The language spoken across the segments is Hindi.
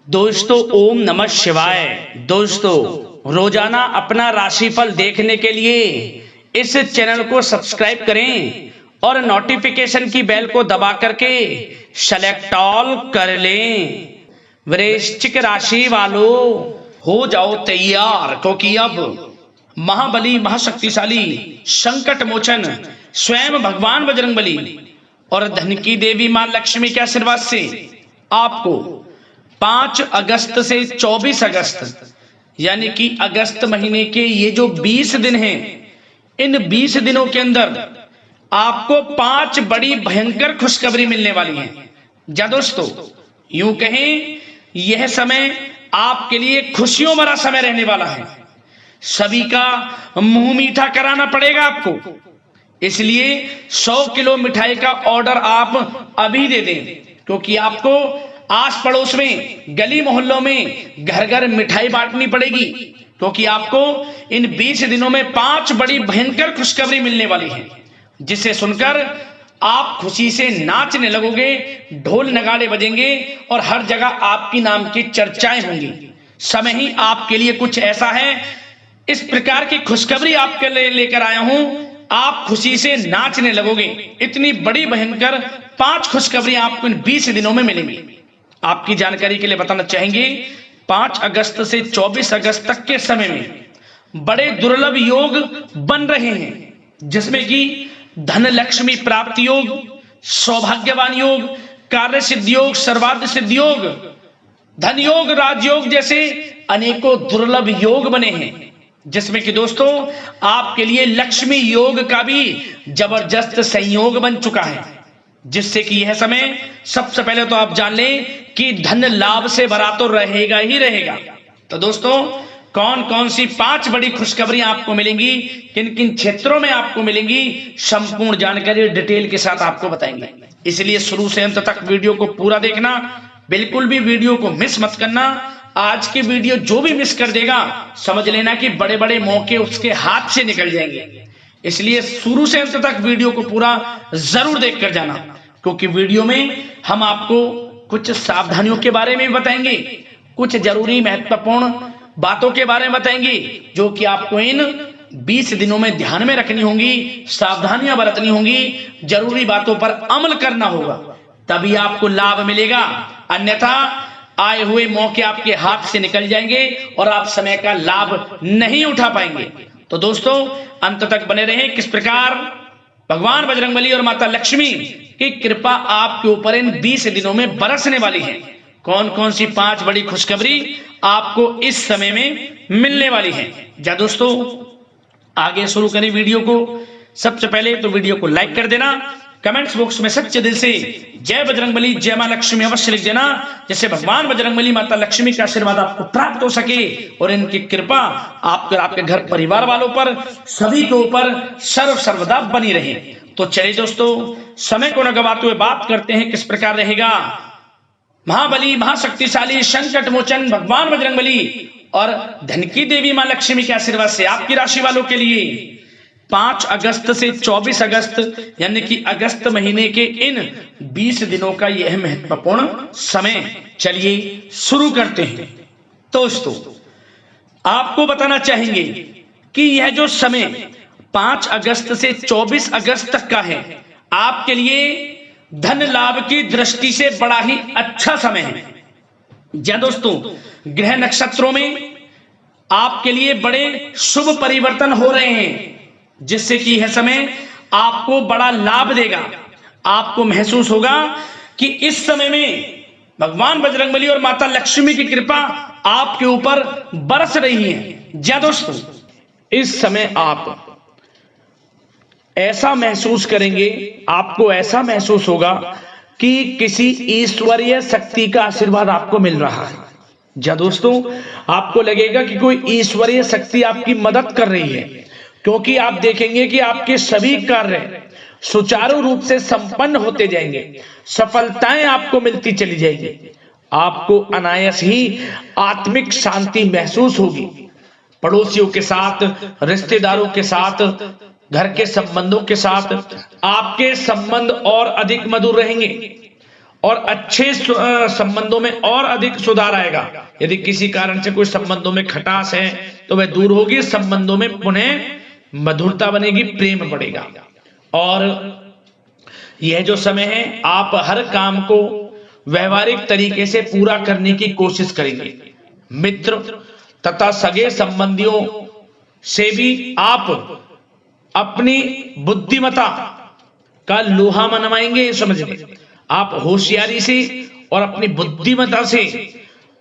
दोस्तों ओम नमः शिवाय। दोस्तों रोजाना अपना राशिफल देखने के लिए इस चैनल को सब्सक्राइब करें और नोटिफिकेशन की बेल को दबा करके सेलेक्ट ऑल कर लें। वृश्चिक राशि वालों हो जाओ तैयार, क्योंकि अब महाबली महाशक्तिशाली संकट मोचन स्वयं भगवान बजरंगबली और धन की देवी मां लक्ष्मी के आशीर्वाद से आपको 5 अगस्त से 24 अगस्त यानी कि अगस्त महीने के ये जो 20 दिन हैं, इन 20 दिनों के अंदर आपको 5 बड़ी भयंकर खुशखबरी मिलने वाली है। जा दोस्तों यूं कहें यह समय आपके लिए खुशियों भरा समय रहने वाला है। सभी का मुंह मीठा कराना पड़ेगा आपको, इसलिए 100 किलो मिठाई का ऑर्डर आप अभी दे दें, क्योंकि आपको आस पड़ोस में गली मोहल्लों में घर घर मिठाई बांटनी पड़ेगी, क्योंकि आपको इन 20 दिनों में 5 बड़ी भयंकर खुशखबरी मिलने वाली है, जिसे सुनकर आप खुशी से नाचने लगोगे, ढोल नगाड़े बजेंगे और हर जगह आपकी नाम की चर्चाएं होंगी। समय ही आपके लिए कुछ ऐसा है, इस प्रकार की खुशखबरी आपके लिए लेकर आया हूं, आप खुशी से नाचने लगोगे। इतनी बड़ी भयंकर 5 खुशखबरी आपको इन 20 दिनों में मिलेंगी। आपकी जानकारी के लिए बताना चाहेंगे 5 अगस्त से 24 अगस्त तक के समय में बड़े दुर्लभ योग बन रहे हैं, जिसमें कि धन लक्ष्मी प्राप्ति योग, सौभाग्यवान योग, कार्य सिद्धि योग, सर्वार्थ सिद्धि योग, धन योग, राजयोग जैसे अनेकों दुर्लभ योग बने हैं, जिसमें कि दोस्तों आपके लिए लक्ष्मी योग का भी जबरदस्त संयोग बन चुका है, जिससे कि यह समय सबसे पहले तो आप जान लें कि धन लाभ से भरा तो रहेगा ही रहेगा। तो दोस्तों कौन कौन सी 5 बड़ी खुशखबरियां आपको मिलेंगी, किन किन क्षेत्रों में आपको मिलेंगी, संपूर्ण जानकारी डिटेल के साथ आपको बताएंगे। इसलिए शुरू से अंत तक वीडियो को पूरा देखना, बिल्कुल भी वीडियो को मिस मत करना। आज की वीडियो जो भी मिस कर देगा समझ लेना कि बड़े बड़े मौके उसके हाथ से निकल जाएंगे। इसलिए शुरू से अंत तक वीडियो को पूरा जरूर देख कर जाना, क्योंकि वीडियो में हम आपको कुछ सावधानियों के बारे में बताएंगे, कुछ जरूरी महत्वपूर्ण बातों के बारे में बताएंगे, जो कि आपको इन 20 दिनों में ध्यान में रखनी होंगी, सावधानियां बरतनी होंगी, जरूरी बातों पर अमल करना होगा, तभी आपको लाभ मिलेगा। अन्यथा आए हुए मौके आपके हाथ से निकल जाएंगे और आप समय का लाभ नहीं उठा पाएंगे। तो दोस्तों अंत तक बने रहें। किस प्रकार भगवान बजरंगबली और माता लक्ष्मी की कृपा आपके ऊपर इन 20 दिनों में बरसने वाली है, कौन कौन सी 5 बड़ी खुशखबरी आपको इस समय में मिलने वाली है। जा दोस्तों आगे शुरू करें वीडियो को। सबसे पहले तो वीडियो को लाइक कर देना, कमेंट्स बॉक्स में सच्चे दिल से जय बजरंगबली जय मां लक्ष्मी अवश्य लिख देना, जिससे भगवान बजरंगबली माता लक्ष्मी का आशीर्वाद आपको प्राप्त हो सके और इनकी कृपा आपके घर परिवार वालों पर सभी के ऊपर सर्वदा बनी रहे। तो चलिए दोस्तों समय को न गवाते हुए बात करते हैं किस प्रकार रहेगा महाबली महाशक्तिशाली संकट मोचन भगवान बजरंगबली और धन की देवी मां लक्ष्मी के आशीर्वाद से आपकी राशि वालों के लिए 5 अगस्त से 24 अगस्त यानी कि अगस्त महीने के इन 20 दिनों का यह महत्वपूर्ण समय। चलिए शुरू करते हैं। दोस्तों आपको बताना चाहेंगे कि यह जो समय 5 अगस्त से 24 अगस्त तक का है, आपके लिए धन लाभ की दृष्टि से बड़ा ही अच्छा समय है। या दोस्तों ग्रह नक्षत्रों में आपके लिए बड़े शुभ परिवर्तन हो रहे हैं, जिससे कि यह समय आपको बड़ा लाभ देगा। आपको महसूस होगा कि इस समय में भगवान बजरंगबली और माता लक्ष्मी की कृपा आपके ऊपर बरस रही है। जी दोस्तों इस समय आप ऐसा महसूस करेंगे, आपको ऐसा महसूस होगा कि किसी ईश्वरीय शक्ति का आशीर्वाद आपको मिल रहा है। जी दोस्तों आपको लगेगा कि कोई ईश्वरीय शक्ति आपकी मदद कर रही है, क्योंकि आप देखेंगे कि आपके सभी कार्य सुचारू रूप से संपन्न होते जाएंगे, सफलताएं आपको मिलती चली जाएंगी, आपको अनायास ही आत्मिक शांति महसूस होगी। पड़ोसियों के साथ, रिश्तेदारों के साथ, घर के संबंधों के साथ आपके संबंध और अधिक मधुर रहेंगे और अच्छे संबंधों में और अधिक सुधार आएगा। यदि किसी कारण से कोई संबंधों में खटास है तो वह दूर होगी, संबंधों में पुनः मधुरता बनेगी, प्रेम बढ़ेगा। और यह जो समय है आप हर काम को व्यवहारिक तरीके से पूरा करने की कोशिश करेंगे। मित्र तथा सगे संबंधियों से भी आप अपनी बुद्धिमत्ता का लोहा मनवाएंगे। समझ लें, आप होशियारी से और अपनी बुद्धिमत्ता से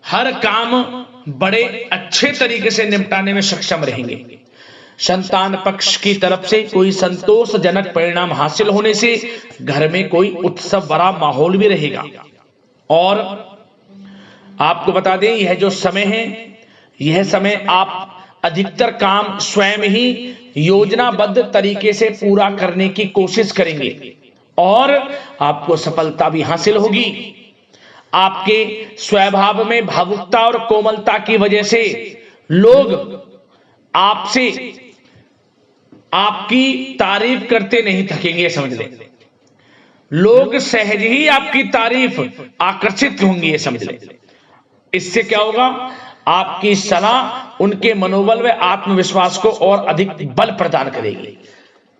हर काम बड़े अच्छे तरीके से निपटाने में सक्षम रहेंगे। संतान पक्ष की तरफ से कोई संतोषजनक परिणाम हासिल होने से घर में कोई उत्सव भरा माहौल भी रहेगा। और आपको बता दें, यह जो समय है, यह समय आप अधिकतर काम स्वयं ही योजनाबद्ध तरीके से पूरा करने की कोशिश करेंगे और आपको सफलता भी हासिल होगी। आपके स्वभाव में भावुकता और कोमलता की वजह से लोग आपसे आपकी तारीफ करते नहीं थकेंगे। समझ लें, लोग सहज ही आपकी तारीफ आकर्षित होंगी, ये समझ लें। इससे क्या होगा, आपकी सलाह उनके मनोबल व आत्मविश्वास को और अधिक बल प्रदान करेगी।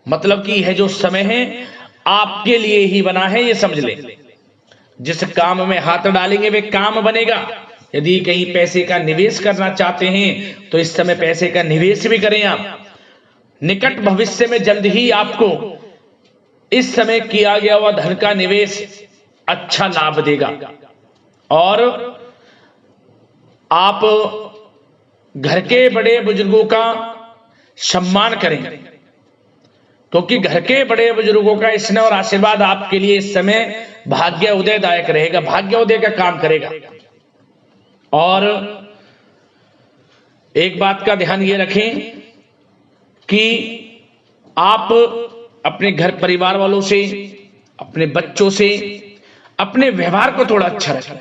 मतलब कि यह जो समय है आपके लिए ही बना है, ये समझ लें। जिस काम में हाथ डालेंगे वे काम बनेगा। यदि कहीं पैसे का निवेश करना चाहते हैं तो इस समय पैसे का निवेश भी करें आप। निकट भविष्य में जल्द ही आपको इस समय किया गया हुआ धन का निवेश अच्छा लाभ देगा। और आप घर के बड़े बुजुर्गों का सम्मान करें, क्योंकि घर के बड़े बुजुर्गों का स्नेह और आशीर्वाद आपके लिए इस समय भाग्य उदयदायक रहेगा, भाग्य उदय का काम करेगा। और एक बात का ध्यान ये रखें कि आप अपने घर परिवार वालों से, अपने बच्चों से अपने व्यवहार को थोड़ा अच्छा रखें।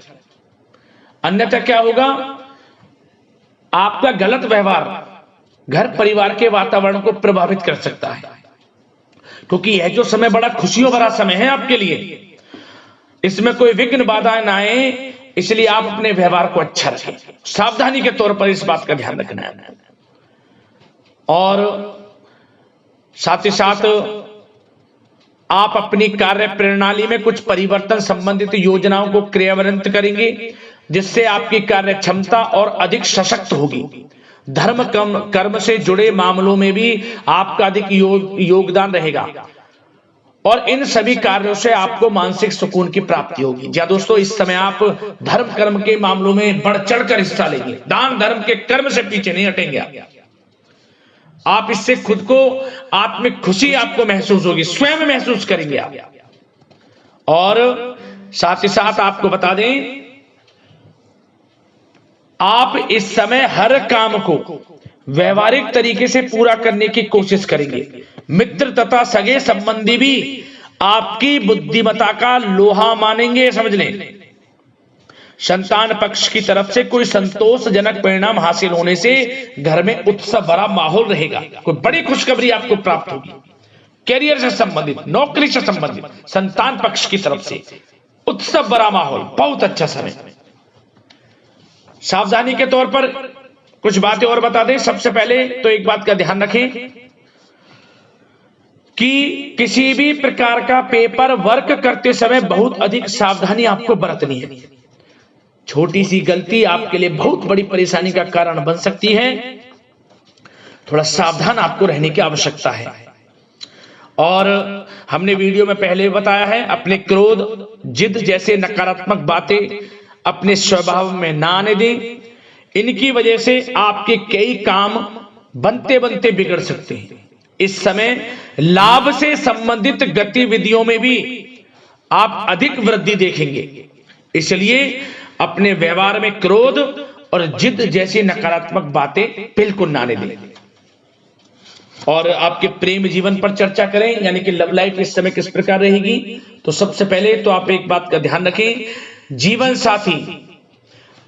अन्यथा क्या होगा, आपका गलत व्यवहार घर परिवार के वातावरण को प्रभावित कर सकता है। क्योंकि यह जो समय बड़ा खुशियों भरा समय है आपके लिए, इसमें कोई विघ्न बाधा ना आए, इसलिए आप अपने व्यवहार को अच्छा रखें। सावधानी के तौर पर इस बात का ध्यान रखना है। और साथ ही साथ आप अपनी कार्य प्रणाली में कुछ परिवर्तन संबंधित योजनाओं को क्रियान्वित करेंगे, जिससे आपकी कार्य क्षमता और अधिक सशक्त होगी। धर्म कर्म से जुड़े मामलों में भी आपका अधिक योगदान रहेगा और इन सभी कार्यों से आपको मानसिक सुकून की प्राप्ति होगी। जी दोस्तों, इस समय आप धर्म कर्म के मामलों में बढ़ चढ़कर हिस्सा लेंगे। दान धर्म के कर्म से पीछे नहीं हटेंगे आप। इससे खुद को आत्मिक खुशी आपको महसूस होगी, स्वयं महसूस करेंगे आप। और साथ ही साथ आपको बता दें, आप इस समय हर काम को व्यवहारिक तरीके से पूरा करने की कोशिश करेंगे। मित्र तथा सगे संबंधी भी आपकी बुद्धिमत्ता का लोहा मानेंगे। समझ लें, संतान पक्ष की तरफ से कोई संतोषजनक परिणाम हासिल होने से घर में उत्सव भरा माहौल रहेगा। कोई बड़ी खुशखबरी आपको प्राप्त होगी। कैरियर से संबंधित, नौकरी से संबंधित, संतान पक्ष की तरफ से उत्सव भरा माहौल, बहुत अच्छा समय। सावधानी के तौर पर कुछ बातें और बता दें। सबसे पहले तो एक बात का ध्यान रखें कि किसी भी प्रकार का पेपर वर्क करते समय बहुत अधिक सावधानी आपको बरतनी है। छोटी सी गलती आपके लिए बहुत बड़ी परेशानी का कारण बन सकती है। थोड़ा सावधान आपको रहने की आवश्यकता है। और हमने वीडियो में पहले बताया है, अपने क्रोध, जिद जैसे नकारात्मक बातें अपने स्वभाव में ना आने दें। इनकी वजह से आपके कई काम बनते बनते बिगड़ सकते हैं। इस समय लाभ से संबंधित गतिविधियों में भी आप अधिक वृद्धि देखेंगे। इसलिए अपने व्यवहार में क्रोध और जिद जैसी नकारात्मक बातें बिल्कुल ना आने दें। और आपके प्रेम जीवन पर चर्चा करें, यानी कि लव लाइफ इस समय किस प्रकार रहेगी। तो सबसे पहले तो आप एक बात का ध्यान रखें, जीवन साथी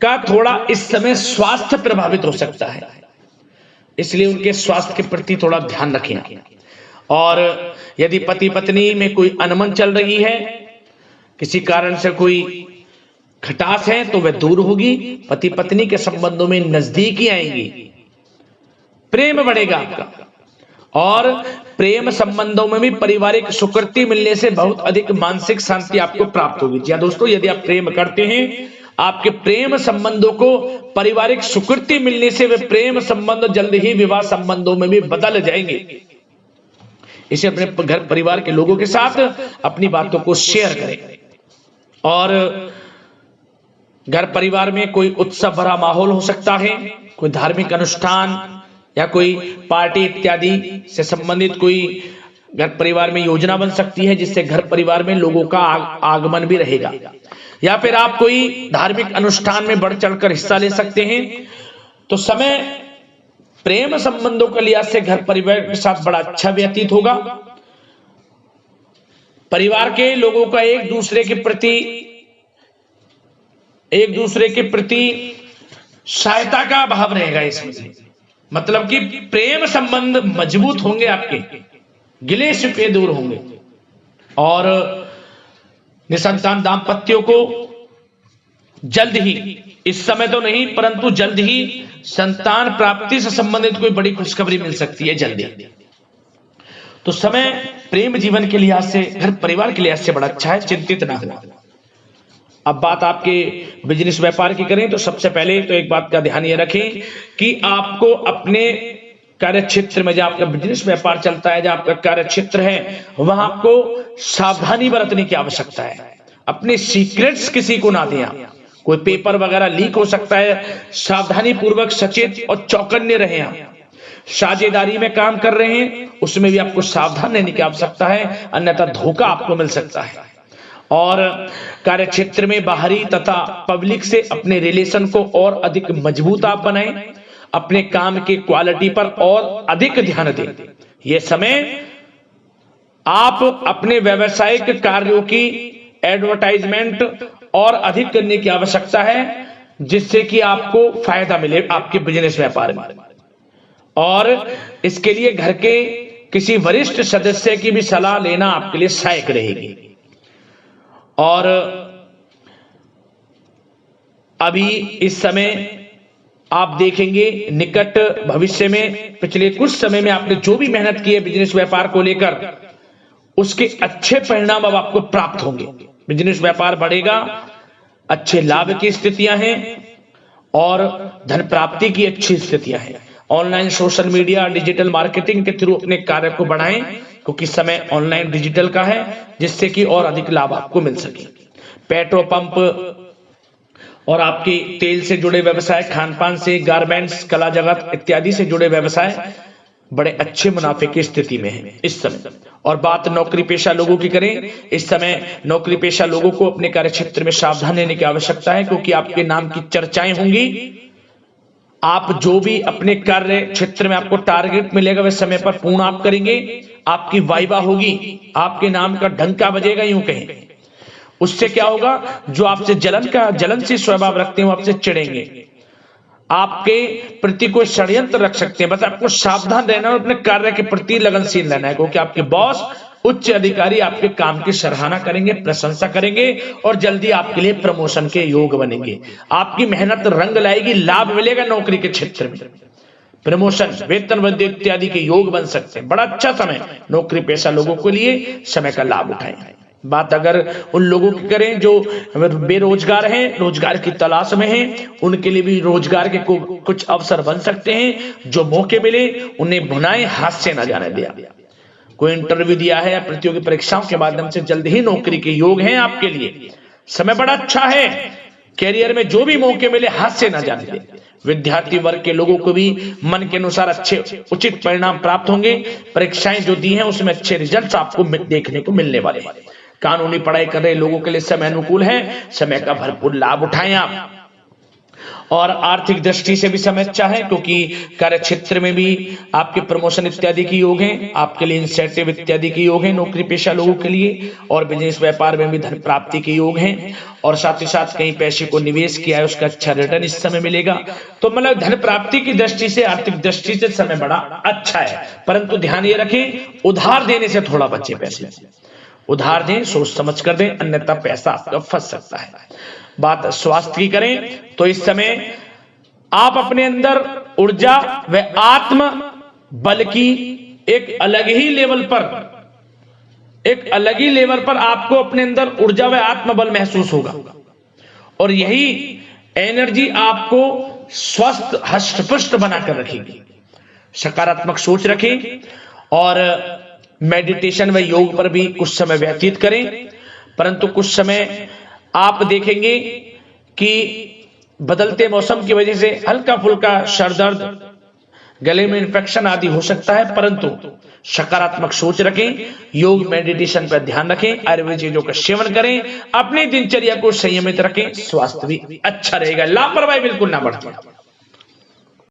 का थोड़ा इस समय स्वास्थ्य प्रभावित हो सकता है, इसलिए उनके स्वास्थ्य के प्रति थोड़ा ध्यान रखें। और यदि पति पत्नी में कोई अनबन चल रही है किसी कारण से कोई खटास है तो वह दूर होगी। पति पत्नी के संबंधों में नजदीकी आएंगी, प्रेम बढ़ेगा आपका। और प्रेम संबंधों में भी पारिवारिक स्वीकृति मिलने से बहुत अधिक मानसिक शांति आपको प्राप्त होगी। जी दोस्तों, यदि आप प्रेम करते हैं, आपके प्रेम संबंधों को पारिवारिक स्वीकृति मिलने से वे प्रेम संबंध जल्द ही विवाह संबंधों में भी बदल जाएंगे। इसे अपने घर परिवार के लोगों के साथ अपनी बातों को शेयर करें। और घर परिवार में कोई उत्सव भरा माहौल हो सकता है, कोई धार्मिक अनुष्ठान या कोई पार्टी इत्यादि से संबंधित कोई घर परिवार में योजना बन सकती है, जिससे घर परिवार में लोगों का आगमन भी रहेगा। या फिर आप कोई धार्मिक अनुष्ठान में बढ़ चढ़कर हिस्सा ले सकते हैं। तो समय प्रेम संबंधों के लिहाज से घर परिवार के साथ बड़ा अच्छा व्यतीत होगा। परिवार के लोगों का एक दूसरे के प्रति सहायता का भाव रहेगा इसमें। मतलब कि प्रेम संबंध मजबूत होंगे, आपके गिले शिकवे दूर होंगे। और निसंतान दाम्पत्यों को जल्द ही, इस समय तो नहीं परंतु जल्द ही संतान प्राप्ति से संबंधित कोई बड़ी खुशखबरी मिल सकती है जल्दी। तो समय प्रेम जीवन के लिहाज से, घर परिवार के लिहाज से बड़ा अच्छा है, चिंतित ना हो। अब बात आपके बिजनेस व्यापार की करें तो सबसे पहले तो एक बात का ध्यान ये रखें कि आपको अपने कार्य क्षेत्र में, जहां आपका बिजनेस व्यापार चलता है, जहां आपका कार्य क्षेत्र है, वहां आपको सावधानी बरतने की आवश्यकता है। अपने सीक्रेट्स किसी को ना दें आप। कोई पेपर वगैरह लीक हो सकता है, सावधानी पूर्वक सचेत और चौकन्ने रहें आप। साझेदारी में काम कर रहे हैं उसमें भी आपको सावधान रहने की आवश्यकता है, अन्यथा धोखा आपको मिल सकता है। और कार्य क्षेत्र में बाहरी तथा पब्लिक से अपने रिलेशन को और अधिक मजबूत आप बनाएं। अपने काम की क्वालिटी पर और अधिक ध्यान दें। यह समय आप अपने व्यावसायिक कार्यों की एडवर्टाइजमेंट और अधिक करने की आवश्यकता है, जिससे कि आपको फायदा मिले आपके बिजनेस व्यापार में। और इसके लिए घर के किसी वरिष्ठ सदस्य की भी सलाह लेना आपके लिए सहायक रहेगी। और अभी इस समय आप देखेंगे निकट भविष्य में, पिछले कुछ समय में आपने जो भी मेहनत की है बिजनेस व्यापार को लेकर, उसके अच्छे परिणाम अब आपको प्राप्त होंगे। बिजनेस व्यापार बढ़ेगा, अच्छे लाभ की स्थितियां हैं और धन प्राप्ति की अच्छी स्थितियां हैं। Online social media digital marketing के थ्रू अपने कार्य को बढ़ाएं, क्योंकि समय ऑनलाइन डिजिटल का है, जिससे कि और अधिक लाभ आपको मिल सके। पेट्रोल पंप और आपके तेल से जुड़े व्यवसाय, खान पान से, गारमेंट्स, कला जगत इत्यादि से जुड़े व्यवसाय बड़े अच्छे मुनाफे की स्थिति में है इस समय। और बात नौकरी पेशा लोगों की करें, इस समय नौकरी पेशा लोगों को अपने कार्य क्षेत्र में सावधान रहने की आवश्यकता है, क्योंकि आपके नाम की चर्चाएं होंगी। आप जो भी अपने कार्य क्षेत्र में आपको टारगेट मिलेगा वह समय पर पूर्ण आप करेंगे। आपकी वाइवा होगी, आपके नाम का डंका बजेगा, यूं कहें। उससे क्या होगा, जो आपसे जलनशील स्वभाव रखते हैं वो आपसे चिढ़ेंगे, आपके प्रति कोई षड्यंत्र रख सकते हैं। बस आपको सावधान रहना और अपने कार्य के प्रति लगनशील रहना है, क्योंकि आपके बॉस, उच्च अधिकारी आपके काम की सराहना करेंगे, प्रशंसा करेंगे और जल्दी आपके लिए प्रमोशन के योग बनेंगे। आपकी मेहनत रंग लाएगी, लाभ मिलेगा नौकरी के क्षेत्र में, प्रमोशन, वेतन वृद्धि इत्यादि के योग बन सकते हैं। बड़ा अच्छा समय नौकरी पेशा लोगों के लिए, समय का लाभ उठाएं। बात अगर उन लोगों की करें जो बेरोजगार हैं, रोजगार की तलाश में हैं, उनके लिए भी रोजगार के कुछ अवसर बन सकते हैं। जो मौके मिले उन्हें भुनाएं, हाथ से न जाने दिया। कोई इंटरव्यू दिया है या प्रतियोगी परीक्षाओं के माध्यम से जल्द ही नौकरी के योग हैं आपके लिए। समय बड़ा अच्छा है, कैरियर में जो भी मौके मिले हाथ से न जाने दें। विद्यार्थी वर्ग के लोगों को भी मन के अनुसार अच्छे उचित परिणाम प्राप्त होंगे। परीक्षाएं जो दी हैं उसमें अच्छे रिजल्ट आपको देखने को मिलने वाले हैं। कानूनी पढ़ाई कर रहे लोगों के लिए समय अनुकूल है, समय का भरपूर लाभ उठाएं आप। और आर्थिक दृष्टि से भी समय अच्छा है, क्योंकि कार्य क्षेत्र में भी आपके प्रमोशन इत्यादि के योग हैं, आपके लिए इंसेंटिव इत्यादि के योग हैं नौकरी पेशा लोगों के लिए। और बिजनेस व्यापार में भी धन प्राप्ति के योग हैं, और साथ ही साथ कहीं पैसे को निवेश किया है उसका अच्छा रिटर्न इस समय मिलेगा। तो मतलब धन प्राप्ति की दृष्टि से, आर्थिक दृष्टि से समय बड़ा अच्छा है। परंतु ध्यान ये रखें, उधार देने से थोड़ा बचे पैसे। उधार दें, सोच समझ कर दें, अन्यथा पैसा आपका फंस सकता है। बात स्वास्थ्य की करें तो इस समय आप अपने अंदर ऊर्जा व आत्म बल की एक अलग ही लेवल पर आपको अपने अंदर ऊर्जा व आत्मबल महसूस होगा और यही एनर्जी आपको स्वस्थ हष्ट-पुष्ट बनाकर रखेगी। सकारात्मक सोच रखें और मेडिटेशन व योग पर भी कुछ समय व्यतीत करें, परंतु कुछ समय आप देखेंगे कि बदलते मौसम की वजह से हल्का फुल्का सर दर्द, गले में इन्फेक्शन आदि हो सकता है, परंतु सकारात्मक सोच रखें, योग मेडिटेशन पर ध्यान रखें, आयुर्वेद चीजों का सेवन करें, अपनी दिनचर्या को संयमित रखें, स्वास्थ्य भी अच्छा रहेगा। लापरवाही बिल्कुल ना बरतें।